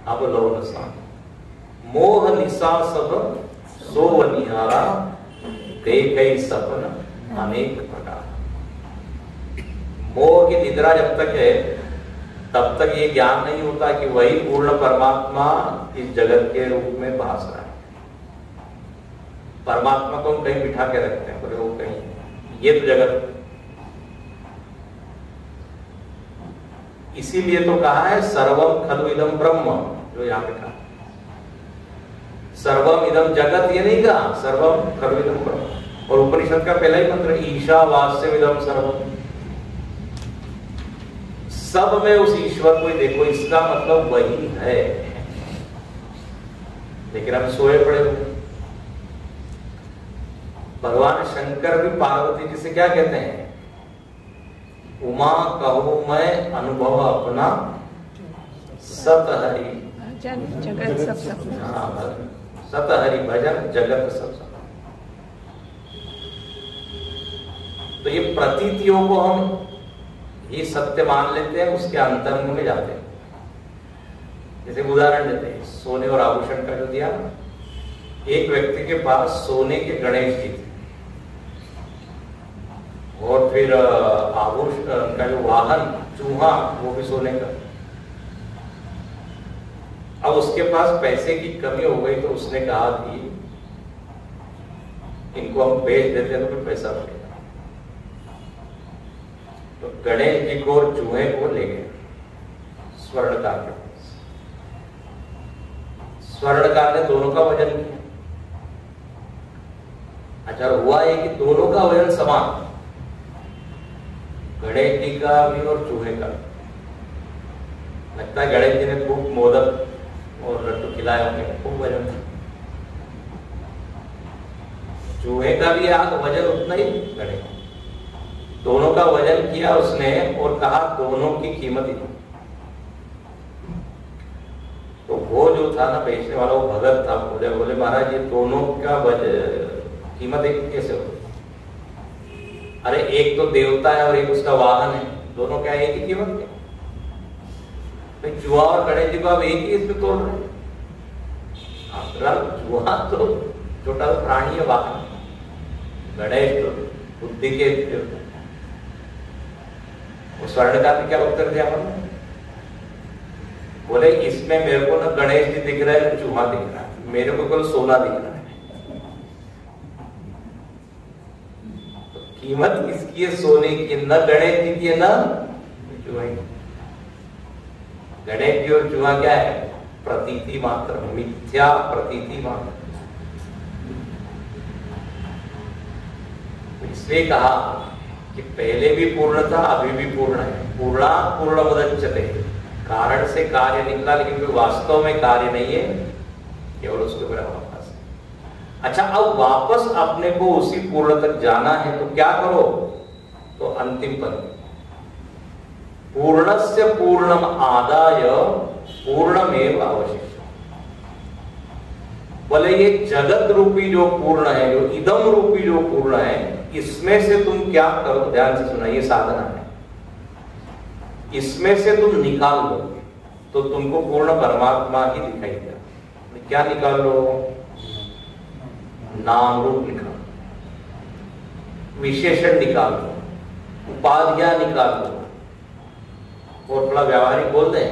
अब लो नसा मोह निशा सब सोव निहारा देख सपन अनेक प्रकार। मोह की निद्रा जब तक है तब तक ये ज्ञान नहीं होता कि वही पूर्ण परमात्मा इस जगत के रूप में भास रहा है। परमात्मा को हम कहीं बिठा के रखते हैं, बोले वो कहीं ये तो जगत। इसीलिए तो कहा है सर्वम खलु इदम ब्रह्म, जो यहां पे कहा सर्वम इदम जगत, ये नहीं कहा सर्वम खलु इदम ब्रह्म। और उपनिषद का पहला ही मंत्र ईशावास्यम इदम सर्वम, सब में उस ईश्वर को ही देखो, इसका मतलब वही है। लेकिन हम सोए पड़े हुए। भगवान शंकर भी पार्वती जी से क्या कहते हैं, उमा कहो मैं अनुभव अपना सत हरि
जगत सब
सत हरि भजन जगत सब। तो ये प्रतीतियों को हम ये सत्य मान लेते हैं, उसके अंतरंग में जाते हैं। जैसे उदाहरण देते हैं सोने और आभूषण का जो दिया, एक व्यक्ति के पास सोने के गणेश जी थे और फिर आभूषण का जो वाहन चूहा वो भी सोने का। अब उसके पास पैसे की कमी हो गई तो उसने कहा कि इनको हम बेच देते हैं तो फिर पैसा मिलेगा। तो गणेश जी को और चूहे को ले गए स्वर्णकार के पास। स्वर्णकार ने दोनों का वजन किया। अच्छा हुआ है कि दोनों का वजन समान, गणेश जी का भी और चूहे का। लगता है गणेश जी ने खूब मोदक और लड्डू खिलाए होंगे, खूब वजन। चूहे का भी वजन उतना ही, गणेश दोनों का वजन किया उसने और कहा दोनों की कीमत ही। तो वो जो था ना बेचने वाला, वो भगत था, बोले महाराज ये दोनों का कीमत एक कैसे हो? अरे एक तो देवता है और एक उसका वाहन है, दोनों क्या एक ही कीमत है? भाई चूहा और गणेश जी को आप एक ही इसमें तोड़ रहे हैं। चूहा तो छोटा प्राणी है, वाहन, गणेश तो बुद्धि के। स्वर्णकार ने क्या उत्तर दिया? बोले इसमें मेरे को ना गणेश जी दिख रहा है, चूहा दिख रहा है, मेरे को केवल सोना दिख रहा है। तो कीमत किसकी है? सोने की, न गणेश जी की है न चूहा की। गणेश जी और चूहा क्या है? प्रतीति मात्र, मिथ्या प्रतीति मात्र। इसलिए कहा कि पहले भी पूर्ण था, अभी भी पूर्ण है। पूर्णा पूर्ण मुदच्यते, कारण से कार्य निकला लेकिन कोई वास्तव में कार्य नहीं है, केवल उसके ऊपर वापस। अच्छा अब वापस अपने को उसी पूर्ण तक जाना है तो क्या करो? तो अंतिम पद पूर्णस्य पूर्णम आदाय पूर्णमेव अवशिष्ट। बोले ये जगत रूपी जो पूर्ण है, जो इदम रूपी जो पूर्ण है, इसमें से तुम क्या करो? ध्यान से सुना, ये साधना है। इसमें से तुम निकाल लो तो तुमको पूर्ण परमात्मा ही दिखाई देगा। क्या निकाल लो? नाम रूप निकाल लो, विशेषण निकाल लो, उपाधियां निकाल लो। और थोड़ा व्यावहारिक बोल दें,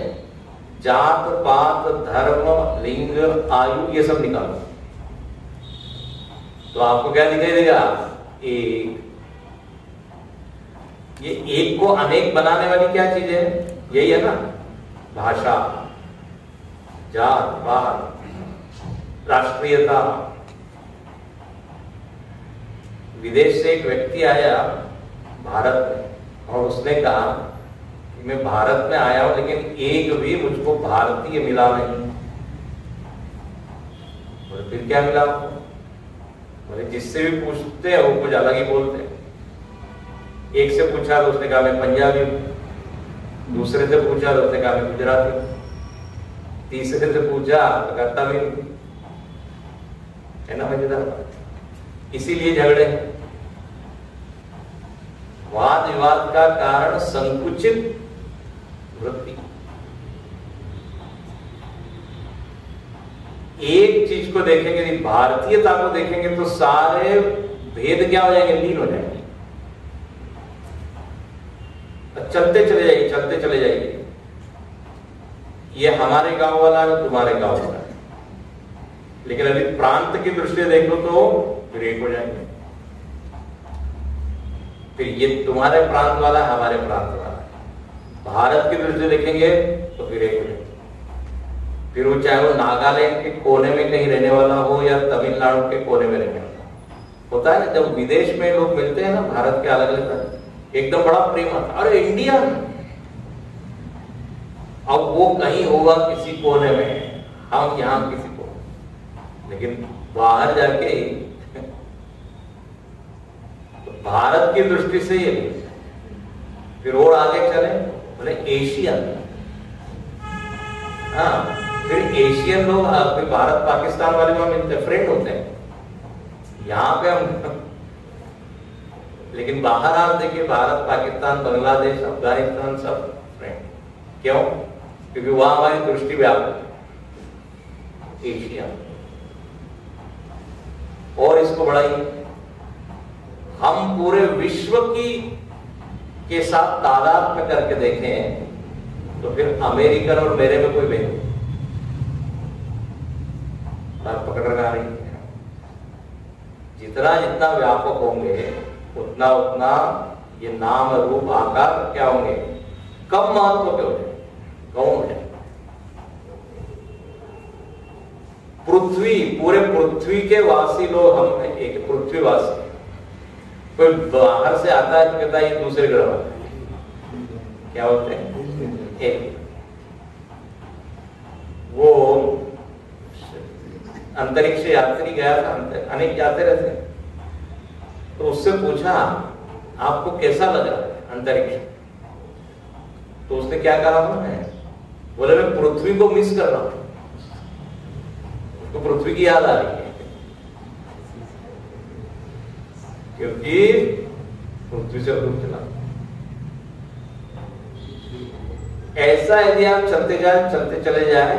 जात पात धर्म लिंग आयु ये सब निकालो तो आपको क्या दिखाई देगा? एक। ये एक को अनेक बनाने वाली क्या चीज है? यही है ना, भाषा। जात पात, राष्ट्रीयता। विदेश से एक व्यक्ति आया भारत में और उसने कहा कि मैं भारत में आया हूं लेकिन एक भी मुझको भारतीय मिला नहीं। बोले फिर क्या मिला आपको? बोले जिससे भी पूछते हैं वो कुछ अलग ही बोलते हैं। एक से पूछा तो उसने कहा मैं पंजाबी हूं, दूसरे से पूछा तो उसने कहा मैं गुजराती हूं, तीसरे से पूछा तो कहा तमिल। है ना मजेदार बात? इसीलिए झगड़े हैं। वाद विवाद का कारण संकुचित वृत्ति। एक चीज को देखेंगे, यदि भारतीयता को देखेंगे तो सारे भेद क्या हो जाएंगे? लीन हो जाएंगे। चलते चले जाइए, चलते चले जाइए। ये हमारे गांव वाला है, तुम्हारे गांव वाला है, लेकिन अभी प्रांत की दृष्टि देखो तो फिर एक हो जाएंगे। फिर ये तुम्हारे प्रांत वाला है, हमारे प्रांत वाला है। भारत की दृष्टि देखेंगे तो फिर एक हो जाएंगे। फिर वो चाहे वो नागालैंड के कोने में कहीं रहने वाला हो या तमिलनाडु के कोने में रहने वाला होता है ना। जब विदेश में लोग मिलते हैं ना, भारत के अलग अलग, एकदम बड़ा प्रेम आता, अरे इंडिया। अब वो कहीं होगा किसी कोने में, हम यहां किसी को, लेकिन बाहर जाके तो भारत की दृष्टि से ये। फिर और आगे चले, बोले एशिया। हाँ, फिर एशियन लोग, फिर भारत पाकिस्तान वाले वहां मिलते, फ्रेंड होते हैं। यहां पे हम, लेकिन बाहर आप देखिए, भारत पाकिस्तान बांग्लादेश अफगानिस्तान सब फ्रेंड। क्यों? क्योंकि वहां हमारी दृष्टि व्यापक है, एशिया। और इसको बढ़ाइए, हम पूरे विश्व की के साथ तादाद में करके देखें तो फिर अमेरिकन और मेरे में कोई भेद बात पकड़ रखा रही है। जितना जितना व्यापक होंगे उतना उतना ये नाम रूप आकार क्या होंगे? कम महत्व के हो जाए, कौन हो जाए। पृथ्वी, पूरे पृथ्वी के वासी लोग हम हैं, एक पृथ्वीवासी। कोई बाहर से आता है तो कहता है ये दूसरे ग्रह वाले क्या होते हैं? एक वो अंतरिक्ष यात्री गया था, अनेक जाते रहते, तो उससे पूछा आपको कैसा लग रहा है अंतरिक्ष? तो उसने क्या कहा? बोले मैं पृथ्वी को मिस कर रहा हूं, तो पृथ्वी की याद आ रही है, क्योंकि पृथ्वी से दूर चला। ऐसा यदि आप चलते जाए, चलते चले जाए,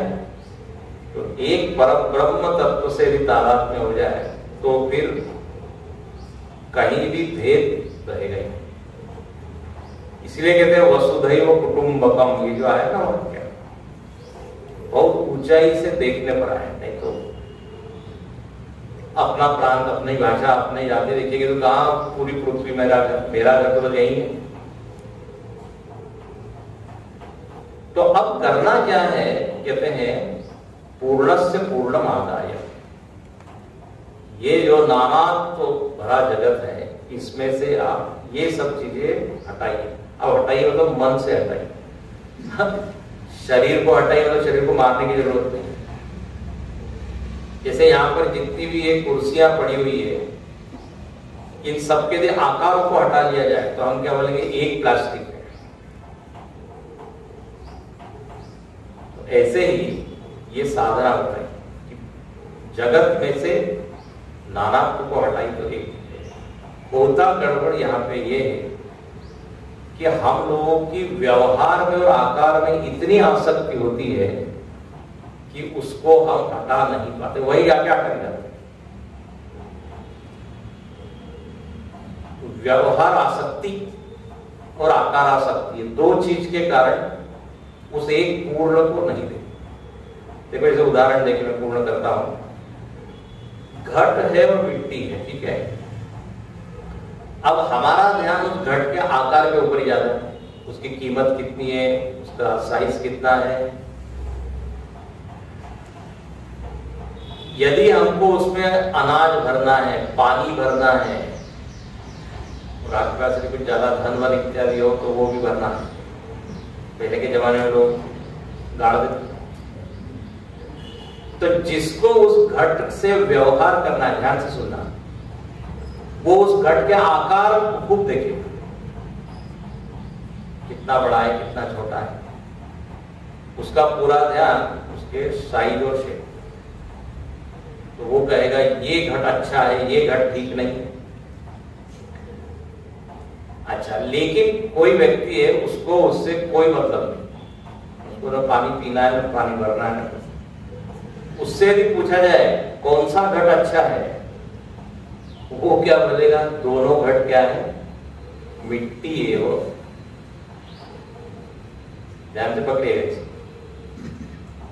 तो एक परम ब्रह्म तत्व से यदि तादात्म्य हो जाए तो फिर कहीं भी भेद रहेगा ही। इसलिए कहते हैं वसुधैव कुटुंबकम। ये जो आया ना वाक्य, बहुत ऊंचाई से देखने पर आया। नहीं तो अपना प्रांत, अपनी भाषा, अपनी जाति देखेंगे तो कहां पूरी पृथ्वी मेरा घर तो यही है। तो अब करना क्या है? कहते हैं पूर्णस्य पूर्णम आदाय। ये जो नानात्व भरा जगत है, इसमें से आप ये सब चीजें हटाइए। अब हटाइए मतलब मन से हटाइए। शरीर को हटाइए मतलब शरीर को मारने की जरूरत नहीं। जैसे यहाँ पर जितनी भी ये कुर्सियां पड़ी हुई है, इन सबके लिए आकारों को हटा लिया जाए तो हम क्या बोलेंगे? एक प्लास्टिक है। तो ऐसे ही ये साधना होता है कि जगत में से नानात्व को हटाई तो एक होता। गड़बड़ यहाँ पे ये है कि हम लोगों की व्यवहार में और आकार में इतनी आसक्ति होती है कि उसको हम हटा नहीं पाते, वही जाके अटक जाते। व्यवहार आसक्ति और आकार आसक्ति, दो चीज के कारण उस एक पूर्ण को नहीं देते। देखो जैसे उदाहरण देखिए, मैं पूर्ण करता हूं। घट है और मिट्टी है, ठीक है। अब हमारा ध्यान उस घट के आकार के ऊपर ही ज्यादा है, उसकी कीमत कितनी है, उसका साइज कितना है। यदि हमको उसमें अनाज भरना है, पानी भरना है, और आपके पास कुछ ज्यादा धन वन इत्यादि हो तो वो भी भरना है। पहले के जमाने में लोग गाड़ देते। तो जिसको उस घट से व्यवहार करना है, ध्यान से सुनना, वो उस घट के आकार को खूब देखे, कितना बड़ा है, कितना छोटा है, उसका पूरा ध्यान उसके साइज और शेप। तो वो कहेगा ये घट अच्छा है, ये घट ठीक नहीं है। अच्छा, लेकिन कोई व्यक्ति है उसको उससे कोई मतलब नहीं, उसको ना पानी पीना है, ना पानी भरना है, ना। उससे यदि पूछा जाए कौन सा घट अच्छा है, वो क्या बोलेगा? दोनों घट क्या है? मिट्टी है वो। ध्यान से पकड़िएगा।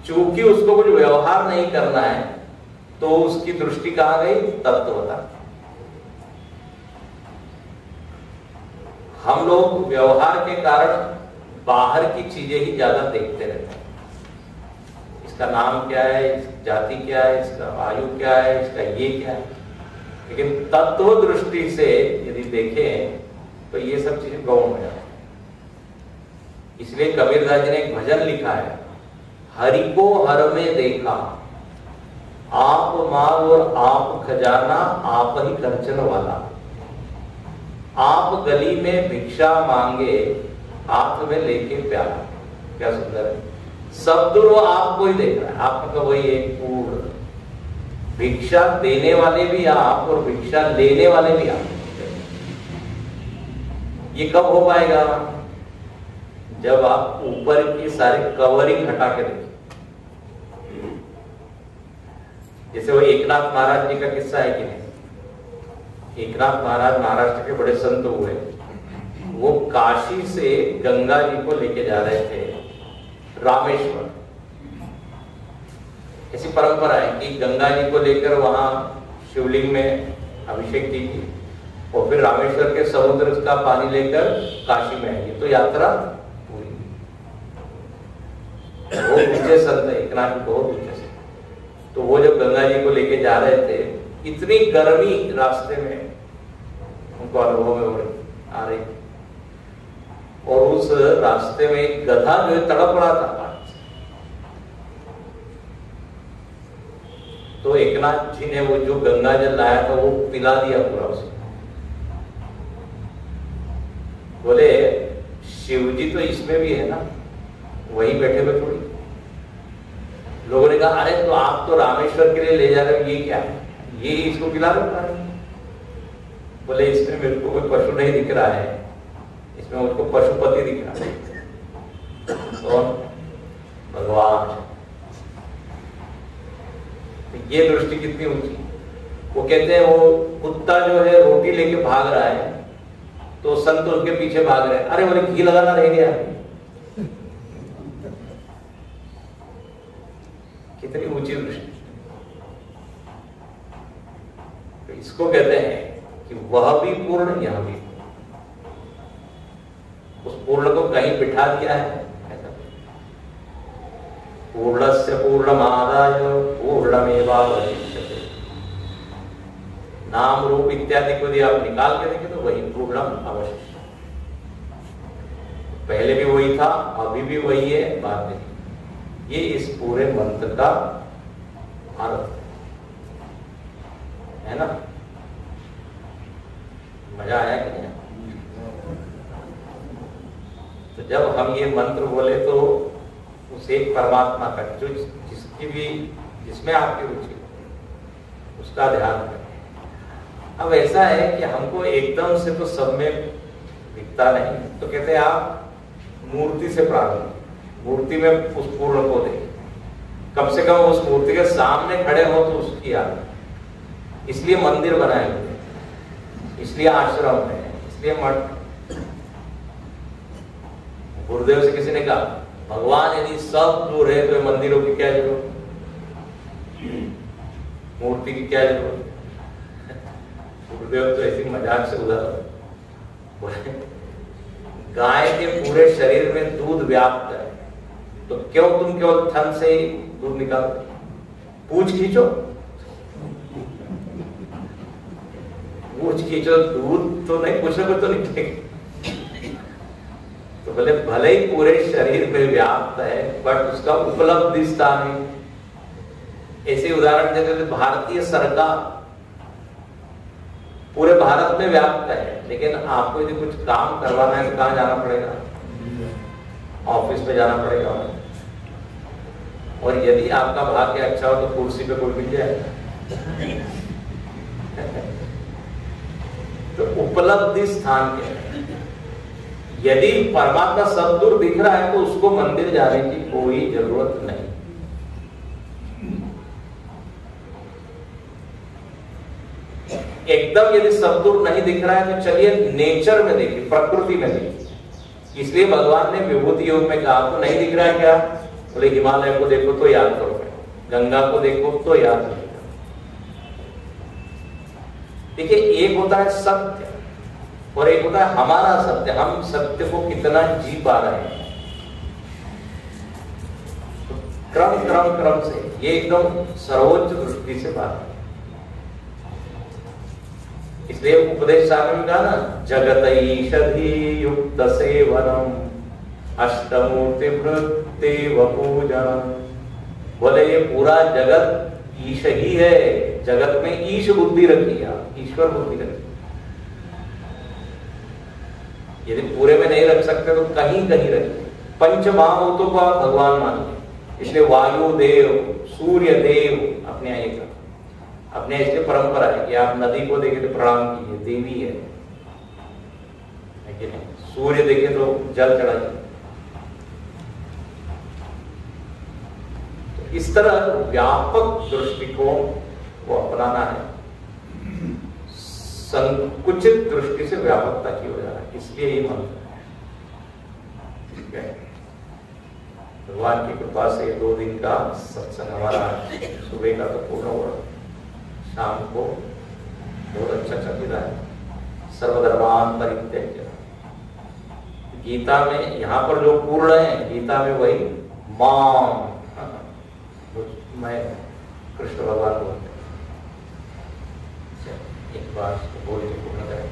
चूंकि उसको कुछ व्यवहार नहीं करना है तो उसकी दृष्टि कहां गई? तत्वता। हम लोग व्यवहार के कारण बाहर की चीजें ही ज्यादा देखते रहते हैं। इसका नाम क्या है, इसकी जाति क्या है, इसका आयु क्या है, इसका ये क्या है। लेकिन तत्व दृष्टि से यदि देखें तो ये सब चीजें गौण हो जाती है। इसलिए कबीरदास जी ने एक भजन लिखा है, हरि को हर में देखा, आप माल और आप खजाना, आप ही खर्चन वाला। आप गली में भिक्षा मांगे, हाथ में लेके प्याला। क्या सुंदर है। सब दूर वो आपको ही देख रहा है। आप मतलब वही एक पूर्ण भिक्षा देने वाले भी आप और भिक्षा लेने वाले भी आप। ये कब हो पाएगा? जब आप ऊपर की सारी कवरिंग हटा के देखें। जैसे वो एकनाथ महाराज जी का किस्सा है कि नहीं? एकनाथ महाराज महाराष्ट्र के बड़े संत हुए। वो काशी से गंगा जी को लेके जा रहे थे रामेश्वर। ऐसी परंपरा है कि गंगा जी को लेकर वहां शिवलिंग में अभिषेक कीजिए और फिर रामेश्वर के समुद्र का पानी लेकर काशी में आएगी, तो यात्रा पूरी। बहुत ऊंचे संत है एकनाथ जी, बहुत ऊंचे संत। तो वो जब गंगा जी को लेके जा रहे थे, इतनी गर्मी रास्ते में उनको अनुभव में आ रही, और उस रास्ते में एक गधा जो है तड़प रहा था पानी से। तो एकनाथ जी ने वो जो गंगा जल लाया था वो पिला दिया पूरा उसको। बोले शिव जी तो इसमें भी है ना, वही बैठे हुए थोड़ी। लोगों ने कहा अरे तो आप तो रामेश्वर के लिए ले जा रहे हो, ये क्या है, ये इसको पिला रहे हो? बोले इसमें मेरे को कोई पशु नहीं दिख रहा है, इसमें मुझको पशुपति दिख रहा है। कौन? भगवान। ये दृष्टि कितनी ऊंची। वो कहते हैं वो कुत्ता जो है रोटी लेके भाग रहा है तो संत उसके पीछे भाग रहे हैं। अरे बोले घी लगाना रह गया। कितनी ऊंची दृष्टि। तो इसको कहते हैं कि वह भी पूर्ण, यह भी उस पूर्ण को कहीं बिठा दिया है। पूर्णस्य पूर्णमादाय पूर्णमेवावशिष्यते। नाम रूप इत्यादि को यदि आप निकाल के देखें तो वही पूर्णम अवशिष्य। पहले भी वही था, अभी भी वही है, बाद में। ये इस पूरे मंत्र का अर्थ है ना। मजा आया कि नहीं? तो जब हम ये मंत्र बोले तो उस एक परमात्मा का जो जिसमें आपकी रुचि उसका ध्यान करें। अब ऐसा है कि हमको एकदम से तो सब में दिखता नहीं, तो कहते हैं आप मूर्ति से प्रारंभ, मूर्ति में उस पूर्ण को देखें। कम से कम उस मूर्ति के सामने खड़े हो तो उसकी याद। इसलिए मंदिर बनाए हुए, इसलिए आश्रम है, इसलिए मठ। गुरुदेव से किसी ने कहा भगवान यदि सब दूर है तो मंदिरों की क्या जरूरत, मूर्ति की क्या जरूरत। गुरुदेव तो ऐसी मजाक से उधर बोले गाय के पूरे शरीर में दूध व्याप्त है, तो क्यों तुम केवल थन से ही दूध निकालो? पूछ खींचो, पूछ खींचो दूध तो नहीं, कुछ ना कुछ तो निकलेगा। तो भले ही पूरे शरीर में व्याप्त है, बट उसका उपलब्धि स्थान है। ऐसे उदाहरण जैसे भारतीय सरकार पूरे भारत में व्याप्त है, लेकिन आपको यदि कुछ काम करवाना है तो कहाँ जाना पड़ेगा? ऑफिस में जाना पड़ेगा। और यदि आपका भाग्य अच्छा हो तो कुर्सी पे कोई मिल जाएगा। तो उपलब्धि स्थान क्या है? यदि परमात्मा सब दूर दिख रहा है तो उसको मंदिर जाने की कोई जरूरत नहीं। एकदम यदि सब दूर नहीं दिख रहा है तो चलिए नेचर में देखिए, प्रकृति में देखिए। इसलिए भगवान ने विभूति योग में कहा तो नहीं दिख रहा है क्या? बोले हिमालय को देखो तो याद करो, गंगा को देखो तो याद करो। देखिए, एक होता है सत्य और एक होता है हमारा सत्य। हम सत्य को कितना जी पा रहे हैं। तो क्रम क्रम क्रम से ये एकदम सर्वोच्च दृष्टि से बात है। इसलिए उपदेश सागर में कहा ना, जगत ईषधि युक्त सेवनम अष्टमूर्ति भृत्तेव पूजनम। बोले ये पूरा जगत ईश ही है। जगत में ईश बुद्धि रखी है, ईश्वर बुद्धि रखी। यदि पूरे में नहीं रख सकते तो कहीं कहीं रखिए। पंच महाभूतों को आप भगवान मानिए। इसलिए वायु देव, सूर्य देव अपने यहाँ एक अपने इसलिए परंपरा है कि आप नदी को देखे तो प्रणाम कीजिए, देवी है कि नहीं? सूर्य देखे तो जल चढ़ाइए। तो इस तरह व्यापक दृष्टिकोण को अपनाना है। संकुचित दृष्टि से व्यापकता की हो जाना, इसलिए ये मंत्र है। ठीक है, भगवान की कृपा से 2 दिन का सत्संग हमारा सुबह का तो पूर्ण हुआ, शाम को बहुत अच्छा चल रहा है। सर्वधर्मान परित्यज्य। गीता में यहाँ पर जो पूर्ण है, गीता में वही माम, मैं कृष्ण भगवान बोलते हैं। एक बार बोल के पूर्ण करें।